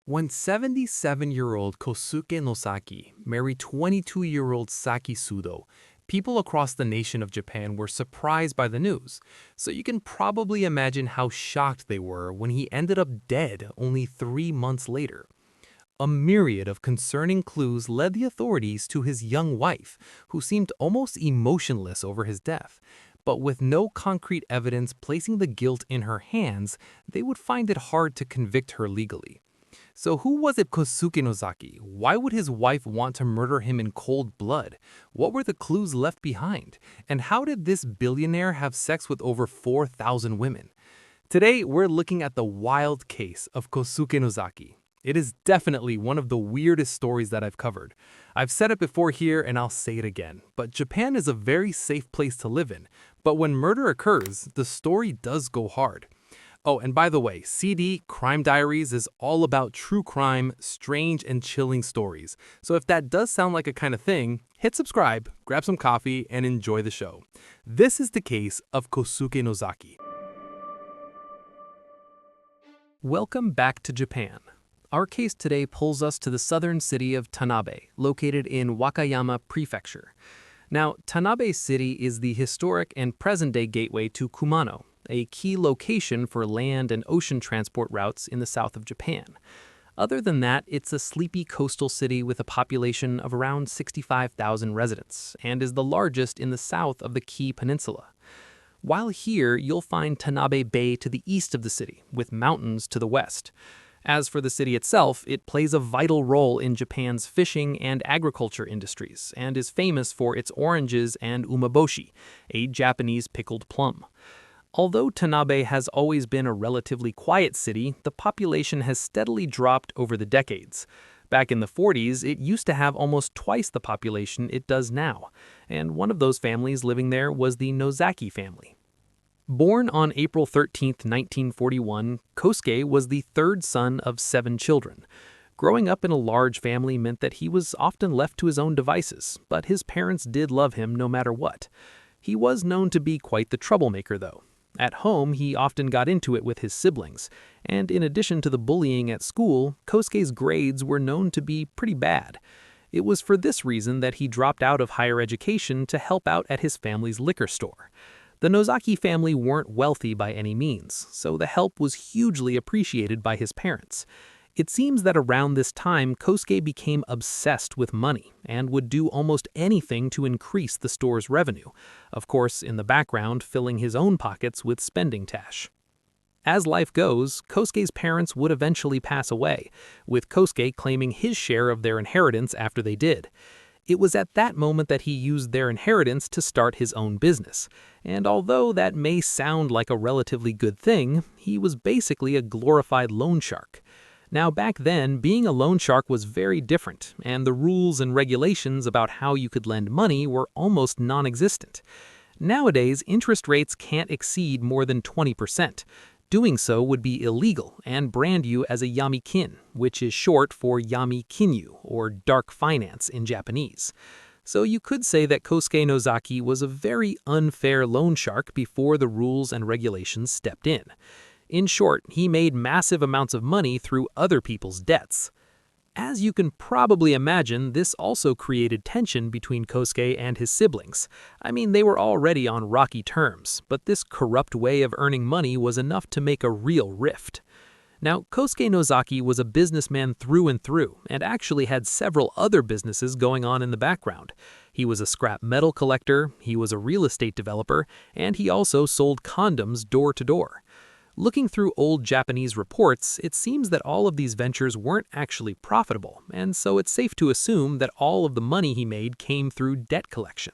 When 77-year-old Kosuke Nosaki married 22-year-old Saki Sudo, people across the nation of Japan were surprised by the news, so you can probably imagine how shocked they were when he ended up dead only 3 months later. A myriad of concerning clues led the authorities to his young wife, who seemed almost emotionless over his death. But with no concrete evidence placing the guilt in her hands, they would find it hard to convict her legally. So who was it Kosuke Nozaki? Why would his wife want to murder him in cold blood? What were the clues left behind? And how did this billionaire have sex with over 4,000 women? Today, we're looking at the wild case of Kosuke Nozaki. It is definitely one of the weirdest stories that I've covered. I've said it before here and I'll say it again, but Japan is a very safe place to live in. But when murder occurs, the story does go hard. Oh, and by the way, CD Crime Diaries is all about true crime, strange and chilling stories. So if that does sound like a kind of thing, hit subscribe, grab some coffee, and enjoy the show. This is the case of Kosuke Nozaki. Welcome back to Japan. Our case today pulls us to the southern city of Tanabe, located in Wakayama Prefecture. Now, Tanabe City is the historic and present-day gateway to Kumano, a key location for land and ocean transport routes in the south of Japan. Other than that, it's a sleepy coastal city with a population of around 65,000 residents, and is the largest in the south of the Kii Peninsula. While here, you'll find Tanabe Bay to the east of the city, with mountains to the west. As for the city itself, it plays a vital role in Japan's fishing and agriculture industries, and is famous for its oranges and umeboshi, a Japanese pickled plum. Although Tanabe has always been a relatively quiet city, the population has steadily dropped over the decades. Back in the 40s, it used to have almost twice the population it does now, and one of those families living there was the Nozaki family. Born on April 13, 1941, Kosuke was the third son of 7 children. Growing up in a large family meant that he was often left to his own devices, but his parents did love him no matter what. He was known to be quite the troublemaker, though. At home, he often got into it with his siblings, and in addition to the bullying at school, Kosuke's grades were known to be pretty bad. It was for this reason that he dropped out of higher education to help out at his family's liquor store. The Nozaki family weren't wealthy by any means, so the help was hugely appreciated by his parents. It seems that around this time, Kosuke became obsessed with money and would do almost anything to increase the store's revenue, of course in the background filling his own pockets with spending cash. As life goes, Kosuke's parents would eventually pass away, with Kosuke claiming his share of their inheritance after they did. It was at that moment that he used their inheritance to start his own business, and although that may sound like a relatively good thing, he was basically a glorified loan shark. Now back then, being a loan shark was very different, and the rules and regulations about how you could lend money were almost non-existent. Nowadays, interest rates can't exceed more than 20%. Doing so would be illegal and brand you as a yamikin, which is short for yami kinyu, or dark finance in Japanese. So you could say that Kosuke Nozaki was a very unfair loan shark before the rules and regulations stepped in. In short, he made massive amounts of money through other people's debts. As you can probably imagine, this also created tension between Kosuke and his siblings. I mean, they were already on rocky terms, but this corrupt way of earning money was enough to make a real rift. Now, Kosuke Nozaki was a businessman through and through, and actually had several other businesses going on in the background. He was a scrap metal collector, he was a real estate developer, and he also sold condoms door to door. Looking through old Japanese reports, it seems that all of these ventures weren't actually profitable, and so it's safe to assume that all of the money he made came through debt collection.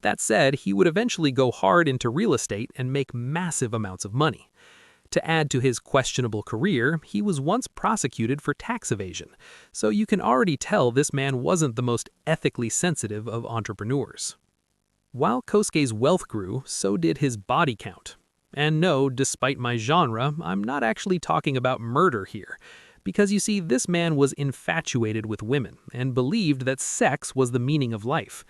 That said, he would eventually go hard into real estate and make massive amounts of money. To add to his questionable career, he was once prosecuted for tax evasion, so you can already tell this man wasn't the most ethically sensitive of entrepreneurs. While Kosuke's wealth grew, so did his body count. And no, despite my genre, I'm not actually talking about murder here. Because you see, this man was infatuated with women and believed that sex was the meaning of life.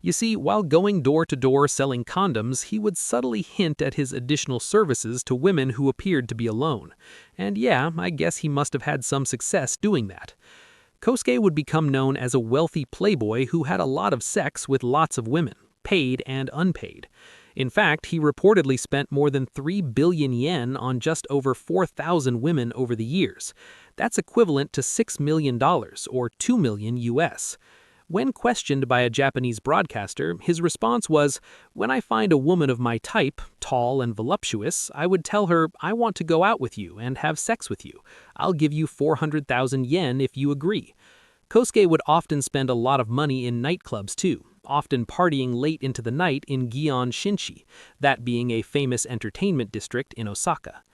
You see, while going door to door selling condoms, he would subtly hint at his additional services to women who appeared to be alone. And yeah, I guess he must have had some success doing that. Kosuke would become known as a wealthy playboy who had a lot of sex with lots of women, paid and unpaid. In fact, he reportedly spent more than 3 billion yen on just over 4,000 women over the years. That's equivalent to $6 million, or $2 million US. When questioned by a Japanese broadcaster, his response was, "When I find a woman of my type, tall and voluptuous, I would tell her, I want to go out with you and have sex with you. I'll give you 400,000 yen if you agree." Kosuke would often spend a lot of money in nightclubs too, often partying late into the night in Gion Shinshi, that being a famous entertainment district in Osaka.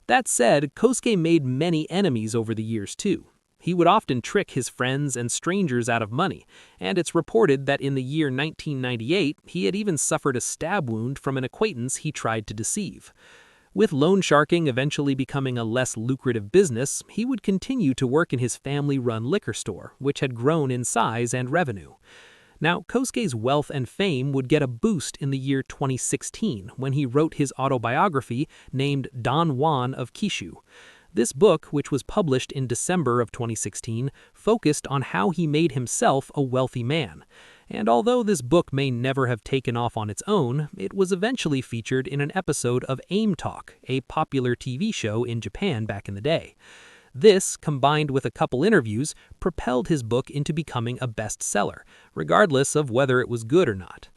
That said, Kosuke made many enemies over the years too. He would often trick his friends and strangers out of money, and it's reported that in the year 1998, he had even suffered a stab wound from an acquaintance he tried to deceive. With loan sharking eventually becoming a less lucrative business, he would continue to work in his family-run liquor store, which had grown in size and revenue. Now, Kosuke's wealth and fame would get a boost in the year 2016 when he wrote his autobiography named Don Juan of Kishu. This book, which was published in December of 2016, focused on how he made himself a wealthy man. And although this book may never have taken off on its own, it was eventually featured in an episode of AIM Talk, a popular TV show in Japan back in the day. This, combined with a couple interviews, propelled his book into becoming a bestseller, regardless of whether it was good or not.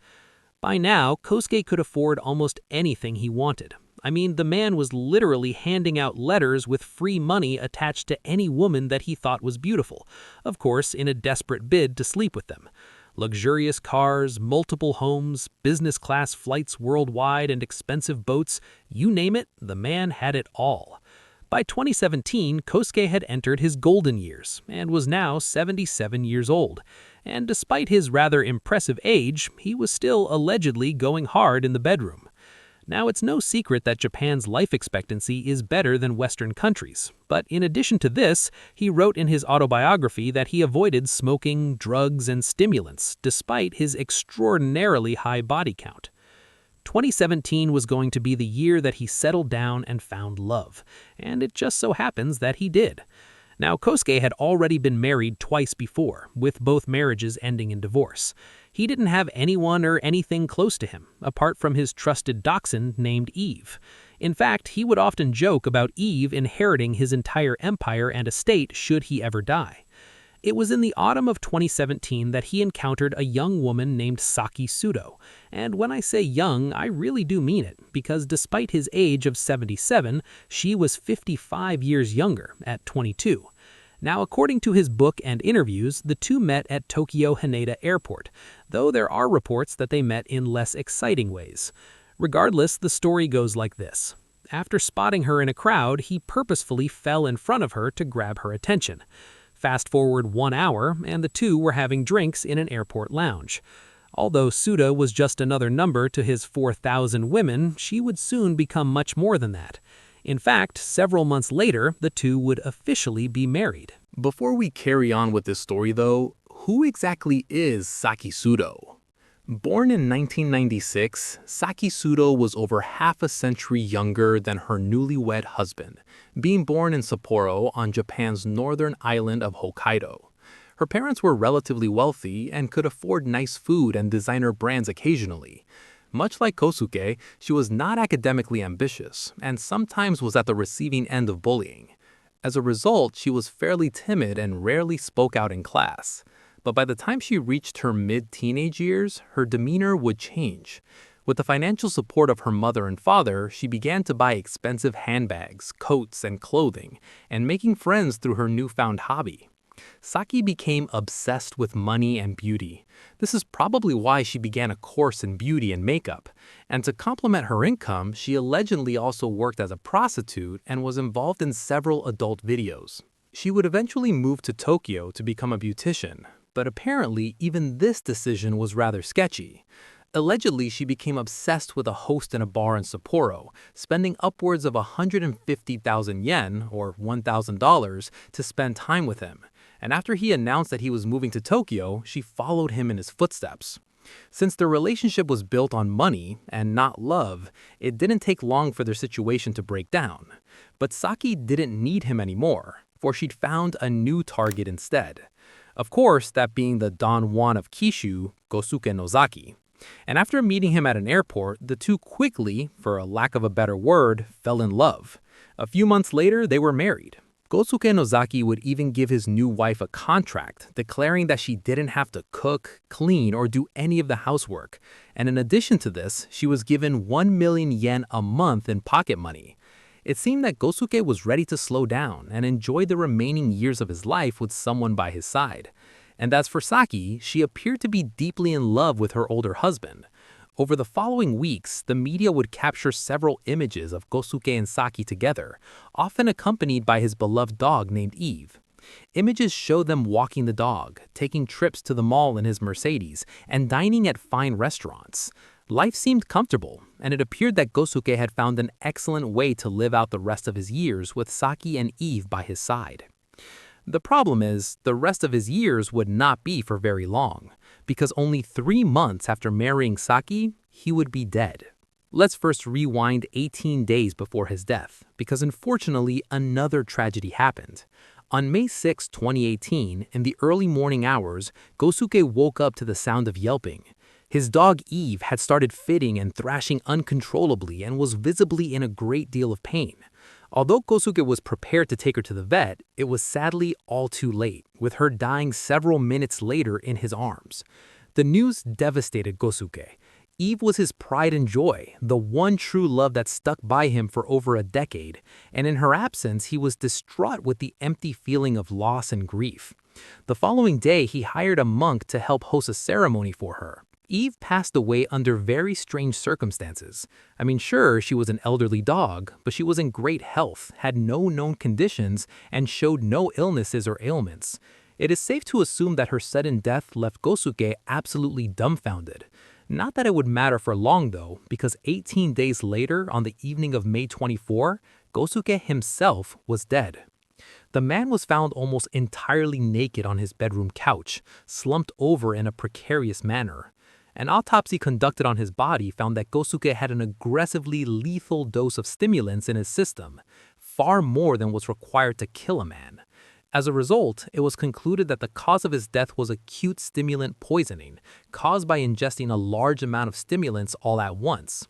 By now, Kosuke could afford almost anything he wanted. I mean, the man was literally handing out letters with free money attached to any woman that he thought was beautiful, of course in a desperate bid to sleep with them. Luxurious cars, multiple homes, business-class flights worldwide, and expensive boats, you name it, the man had it all. By 2017, Kosuke had entered his golden years and was now 77 years old. And despite his rather impressive age, he was still allegedly going hard in the bedroom. Now, it's no secret that Japan's life expectancy is better than Western countries, but in addition to this, he wrote in his autobiography that he avoided smoking, drugs, and stimulants, despite his extraordinarily high body count. 2017 was going to be the year that he settled down and found love, and it just so happens that he did. Now, Kosuke had already been married twice before, with both marriages ending in divorce. He didn't have anyone or anything close to him, apart from his trusted dachshund named Eve. In fact, he would often joke about Eve inheriting his entire empire and estate should he ever die. It was in the autumn of 2017 that he encountered a young woman named Saki Sudo. And when I say young, I really do mean it, because despite his age of 77, she was 55 years younger, at 22. Now, according to his book and interviews, the two met at Tokyo Haneda Airport, though there are reports that they met in less exciting ways. Regardless, the story goes like this. After spotting her in a crowd, he purposefully fell in front of her to grab her attention. Fast forward 1 hour, and the two were having drinks in an airport lounge. Although Suda was just another number to his 4,000 women, she would soon become much more than that. In fact, several months later, the two would officially be married. Before we carry on with this story though, who exactly is Saki Sudo? Born in 1996, Saki Sudo was over half a century younger than her newlywed husband, being born in Sapporo on Japan's northern island of Hokkaido. Her parents were relatively wealthy and could afford nice food and designer brands occasionally. Much like Kosuke, she was not academically ambitious and sometimes was at the receiving end of bullying. As a result, she was fairly timid and rarely spoke out in class. But by the time she reached her mid-teenage years, her demeanor would change. With the financial support of her mother and father, she began to buy expensive handbags, coats, and clothing, and making friends through her newfound hobby. Saki became obsessed with money and beauty. This is probably why she began a course in beauty and makeup. And to complement her income, she allegedly also worked as a prostitute and was involved in several adult videos. She would eventually move to Tokyo to become a beautician, but apparently even this decision was rather sketchy. Allegedly, she became obsessed with a host in a bar in Sapporo, spending upwards of 150,000 yen, or $1,000, to spend time with him. And after he announced that he was moving to Tokyo, she followed him in his footsteps. Since their relationship was built on money and not love, it didn't take long for their situation to break down. But Saki didn't need him anymore, for she'd found a new target instead. Of course, that being the Don Juan of Kishu, Gosuke Nozaki. And after meeting him at an airport, the two quickly, for a lack of a better word, fell in love. A few months later, they were married. Gosuke Nozaki would even give his new wife a contract, declaring that she didn't have to cook, clean, or do any of the housework. And in addition to this, she was given 1 million yen a month in pocket money. It seemed that Gosuke was ready to slow down and enjoy the remaining years of his life with someone by his side. And as for Saki, she appeared to be deeply in love with her older husband. Over the following weeks, the media would capture several images of Gosuke and Saki together, often accompanied by his beloved dog named Eve. Images show them walking the dog, taking trips to the mall in his Mercedes, and dining at fine restaurants. Life seemed comfortable, and it appeared that Gosuke had found an excellent way to live out the rest of his years with Saki and Eve by his side. The problem is, the rest of his years would not be for very long, because only 3 months after marrying Saki, he would be dead. Let's first rewind 18 days before his death, because unfortunately another tragedy happened. On May 6, 2018, in the early morning hours, Gosuke woke up to the sound of yelping. His dog Eve had started fidgeting and thrashing uncontrollably and was visibly in a great deal of pain. Although Gosuke was prepared to take her to the vet, it was sadly all too late, with her dying several minutes later in his arms. The news devastated Gosuke. Eve was his pride and joy, the one true love that stuck by him for over a decade, and in her absence he was distraught with the empty feeling of loss and grief. The following day he hired a monk to help host a ceremony for her. Eve passed away under very strange circumstances. I mean, sure, she was an elderly dog, but she was in great health, had no known conditions, and showed no illnesses or ailments. It is safe to assume that her sudden death left Gosuke absolutely dumbfounded. Not that it would matter for long though, because 18 days later, on the evening of May 24, Gosuke himself was dead. The man was found almost entirely naked on his bedroom couch, slumped over in a precarious manner. An autopsy conducted on his body found that Gosuke had an aggressively lethal dose of stimulants in his system, far more than was required to kill a man. As a result, it was concluded that the cause of his death was acute stimulant poisoning, caused by ingesting a large amount of stimulants all at once.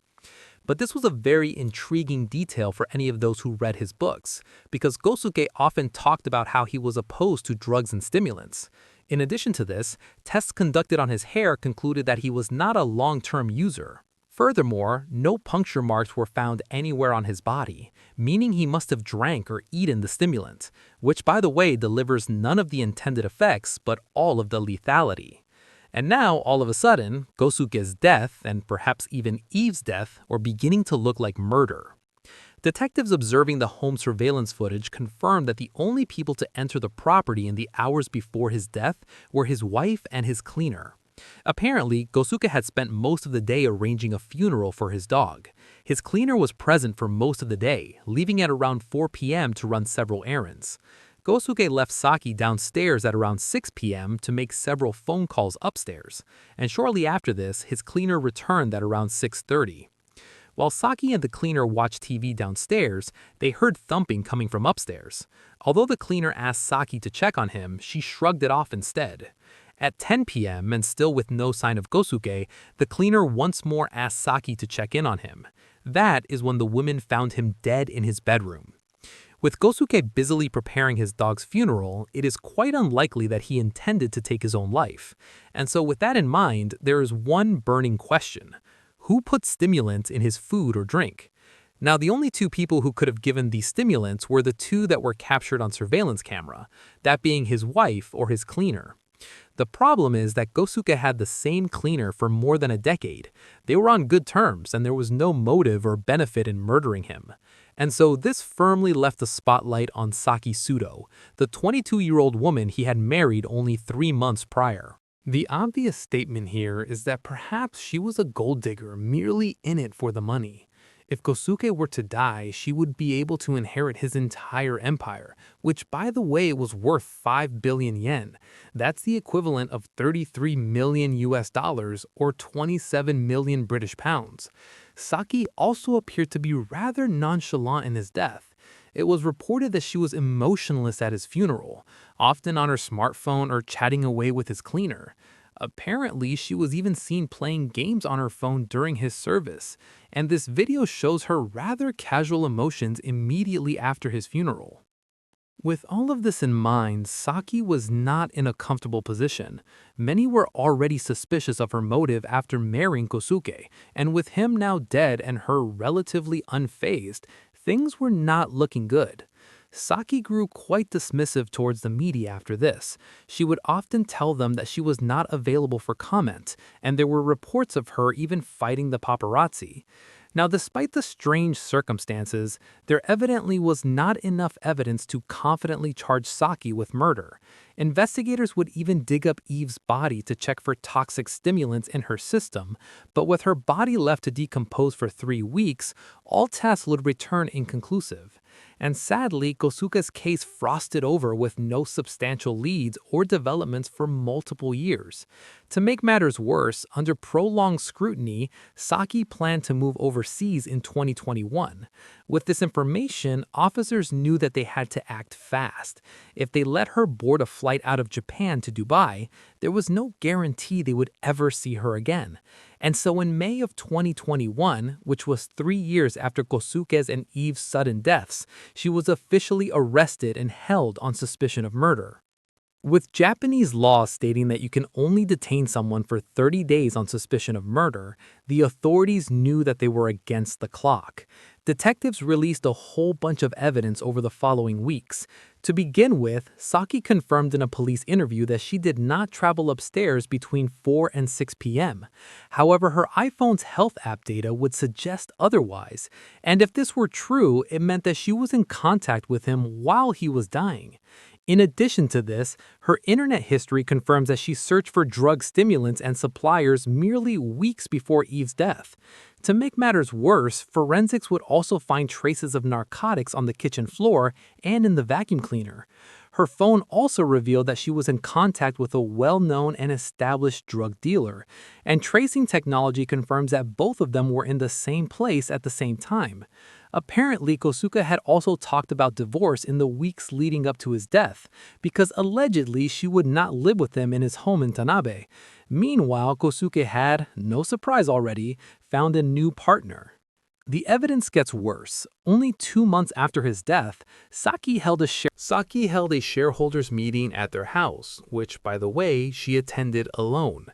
But this was a very intriguing detail for any of those who read his books, because Gosuke often talked about how he was opposed to drugs and stimulants. In addition to this, tests conducted on his hair concluded that he was not a long-term user. Furthermore, no puncture marks were found anywhere on his body, meaning he must have drank or eaten the stimulant, which by the way delivers none of the intended effects but all of the lethality. And now, all of a sudden, Gosuke's death, and perhaps even Eve's death, were beginning to look like murder. Detectives observing the home surveillance footage confirmed that the only people to enter the property in the hours before his death were his wife and his cleaner. Apparently, Gosuke had spent most of the day arranging a funeral for his dog. His cleaner was present for most of the day, leaving at around 4 p.m. to run several errands. Gosuke left Saki downstairs at around 6 p.m. to make several phone calls upstairs, and shortly after this, his cleaner returned at around 6:30. While Saki and the cleaner watched TV downstairs, they heard thumping coming from upstairs. Although the cleaner asked Saki to check on him, she shrugged it off instead. At 10 p.m., and still with no sign of Gosuke, the cleaner once more asked Saki to check in on him. That is when the women found him dead in his bedroom. With Gosuke busily preparing his dog's funeral, it is quite unlikely that he intended to take his own life. And so with that in mind, there is one burning question. Who put stimulant in his food or drink? Now, the only two people who could have given these stimulants were the two that were captured on surveillance camera, that being his wife or his cleaner. The problem is that Gosuke had the same cleaner for more than a decade. They were on good terms, and there was no motive or benefit in murdering him. And so this firmly left the spotlight on Saki Sudo, the 22-year-old woman he had married only 3 months prior. The obvious statement here is that perhaps she was a gold digger merely in it for the money. If Kosuke were to die, she would be able to inherit his entire empire, which by the way was worth 5 billion yen. That's the equivalent of 33 million US dollars or 27 million British pounds. Saki also appeared to be rather nonchalant in his death. It was reported that she was emotionless at his funeral, often on her smartphone or chatting away with his cleaner. Apparently, she was even seen playing games on her phone during his service, and this video shows her rather casual emotions immediately after his funeral. With all of this in mind, Saki was not in a comfortable position. Many were already suspicious of her motive after marrying Kosuke, and with him now dead and her relatively unfazed, things were not looking good. Saki grew quite dismissive towards the media after this. She would often tell them that she was not available for comment, and there were reports of her even fighting the paparazzi. Now, despite the strange circumstances, there evidently was not enough evidence to confidently charge Saki with murder. Investigators would even dig up Eve's body to check for toxic stimulants in her system, but with her body left to decompose for 3 weeks, all tests would return inconclusive. And sadly, Kosuke's case frosted over with no substantial leads or developments for multiple years. To make matters worse, under prolonged scrutiny, Saki planned to move overseas in 2021. With this information, officers knew that they had to act fast. If they let her board a flight out of Japan to Dubai, there was no guarantee they would ever see her again. And so in May of 2021, which was 3 years after Kosuke's and Eve's sudden deaths, she was officially arrested and held on suspicion of murder. With Japanese law stating that you can only detain someone for 30 days on suspicion of murder, the authorities knew that they were against the clock. Detectives released a whole bunch of evidence over the following weeks. To begin with, Saki confirmed in a police interview that she did not travel upstairs between 4 and 6 p.m. However, her iPhone's health app data would suggest otherwise, and if this were true, it meant that she was in contact with him while he was dying. In addition to this, her internet history confirms that she searched for drug stimulants and suppliers merely weeks before Eve's death. To make matters worse, forensics would also find traces of narcotics on the kitchen floor and in the vacuum cleaner. Her phone also revealed that she was in contact with a well-known and established drug dealer, and tracing technology confirms that both of them were in the same place at the same time. Apparently, Kosuke had also talked about divorce in the weeks leading up to his death, because allegedly she would not live with him in his home in Tanabe. Meanwhile, Kosuke had, no surprise already, found a new partner. The evidence gets worse. Only 2 months after his death, Saki held a shareholders meeting at their house, which, by the way, she attended alone.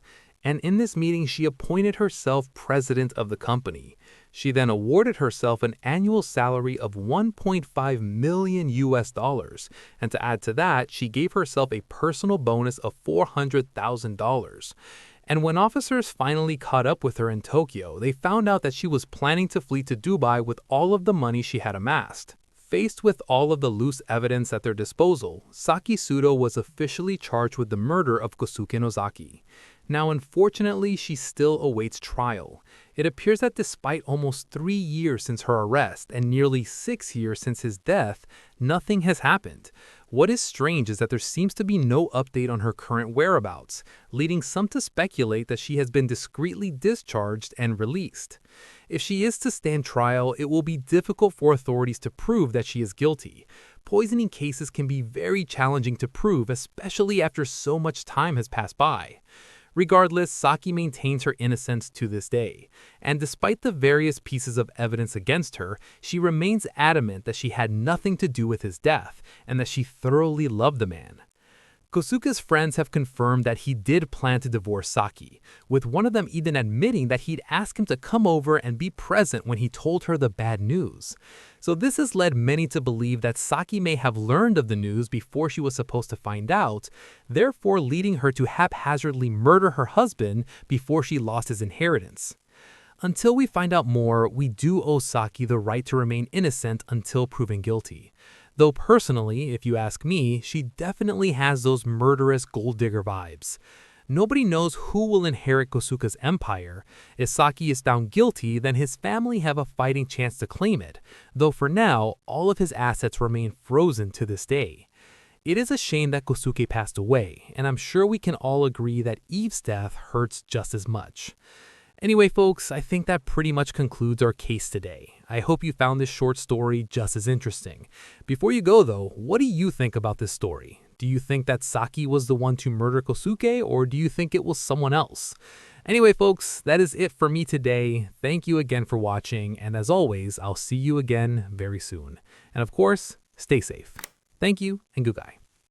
And in this meeting, she appointed herself president of the company. She then awarded herself an annual salary of 1.5 million US dollars, and to add to that, she gave herself a personal bonus of $400,000. And when officers finally caught up with her in Tokyo, they found out that she was planning to flee to Dubai with all of the money she had amassed. Faced with all of the loose evidence at their disposal, Saki Sudo was officially charged with the murder of Kosuke Nozaki. Now, unfortunately, she still awaits trial. It appears that despite almost 3 years since her arrest and nearly 6 years since his death, nothing has happened. What is strange is that there seems to be no update on her current whereabouts, leading some to speculate that she has been discreetly discharged and released. If she is to stand trial, it will be difficult for authorities to prove that she is guilty. Poisoning cases can be very challenging to prove, especially after so much time has passed by. Regardless, Saki maintains her innocence to this day, and despite the various pieces of evidence against her, she remains adamant that she had nothing to do with his death and that she thoroughly loved the man. Kosuke's friends have confirmed that he did plan to divorce Saki, with one of them even admitting that he'd ask him to come over and be present when he told her the bad news. So this has led many to believe that Saki may have learned of the news before she was supposed to find out, therefore leading her to haphazardly murder her husband before she lost his inheritance. Until we find out more, we do owe Saki the right to remain innocent until proven guilty. Though personally, if you ask me, she definitely has those murderous gold digger vibes. Nobody knows who will inherit Kosuke's empire. If Saki is found guilty, then his family have a fighting chance to claim it, though for now, all of his assets remain frozen to this day. It is a shame that Kosuke passed away, and I'm sure we can all agree that Eve's death hurts just as much. Anyway, folks, I think that pretty much concludes our case today. I hope you found this short story just as interesting. Before you go, though, what do you think about this story? Do you think that Saki was the one to murder Kosuke, or do you think it was someone else? Anyway, folks, that is it for me today. Thank you again for watching, and as always, I'll see you again very soon. And of course, stay safe. Thank you, and goodbye.